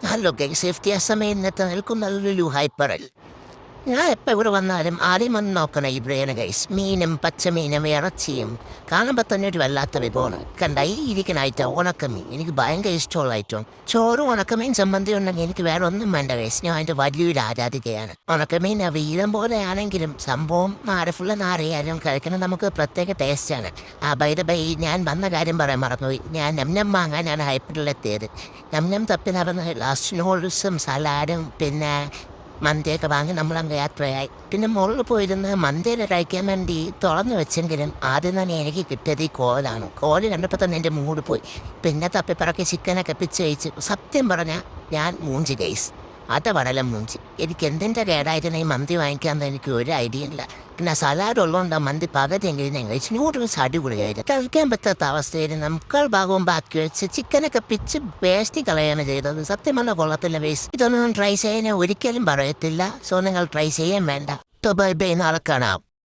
Hello guys, വ്യത്യാസമേ നിൽക്കുന്നൊരു ഹൈപ്പറൽ ഞാൻ എപ്പോൾ ഇവിടെ വന്നാലും ആദ്യം വന്ന് നോക്കണ ഈ ബ്രേന ഗൈസ് മീനും പച്ചമീനും ഇറച്ചിയും കാണുമ്പോൾ തന്നെ ഒരു വല്ലാത്ത വിഭവമാണ് കണ്ട ഈ ഇരിക്കുന്ന ഐറ്റം ഉണക്കമീൻ എനിക്ക് ഭയങ്കര ഇഷ്ടമുള്ള ഐറ്റം ചോറും ഉണക്കമീൻ സംബന്ധി ഉണ്ടെങ്കിൽ എനിക്ക് വേറെ ഒന്നും വേണ്ട ഗൈസ് ഞാൻ അതിൻ്റെ വലിയൊരു ആരാധികയാണ് ഉണക്കമീൻ വീതം പോലെ ആണെങ്കിലും സംഭവം ഫുള്ള് നാറിയാലും കഴിക്കണം നമുക്ക് പ്രത്യേക ടേസ്റ്റാണ് ബൈ ഞാൻ വന്ന കാര്യം പറയാൻ മറന്നുപോയി ഞാൻ നം വാങ്ങാനാണ് ഹൈപ്പറിലെത്തിയത് നം തപ്പി നടന്ന് ലാസ്റ്റ് നൂഡിൽസും സലാഡും പിന്നെ മന്തിയൊക്കെ വാങ്ങി നമ്മളങ്ങ് യാത്രയായി പിന്നെ മുകളിൽ പോയിരുന്ന് മന്തിയിൽ കഴിക്കാൻ വേണ്ടി തുറന്നു വെച്ചെങ്കിലും ആദ്യം തന്നെ എനിക്ക് കിട്ടിയത് ഈ കോലാണ് കോല് കണ്ടപ്പോൾ തന്നെ എൻ്റെ മൂഡ് പോയി പിന്നെ തപ്പിപ്പറക്കി ചിക്കനൊക്കെ പിച്ച് കഴിച്ച് സത്യം പറഞ്ഞാൽ ഞാൻ മൂഞ്ചി ഗൈസ് വളരെ മൂഞ്ചി എനിക്ക് എന്തിൻ്റെ കേടായിരുന്നു ഈ മന്തി വാങ്ങിക്കാമെന്ന് എനിക്ക് ഒരു ഐഡിയ ഇല്ല പിന്നെ സലാഡ് ഉള്ളതുകൊണ്ട് മന്തി പകുതിയെങ്കിലും ഞാൻ കഴിച്ച് നൂഡിൽസ് അടിപൊളിയായിരുന്നു കഴിക്കാൻ പറ്റാത്ത അവസ്ഥയിൽ മുക്കാൽ ഭാഗവും ബാക്കി വെച്ച് ചിക്കനൊക്കെ പിച്ച് വേസ്റ്റ് കളയാണ് ചെയ്തത് സത്യം പറഞ്ഞാൽ കൊള്ളത്തില്ല വേസ്റ്റ് ഇതൊന്നും ട്രൈ ചെയ്യാൻ ഒരിക്കലും പറയത്തില്ല സോ നിങ്ങൾ ട്രൈ ചെയ്യാൻ വേണ്ട ബൈ ബൈ നാളെ കാണാം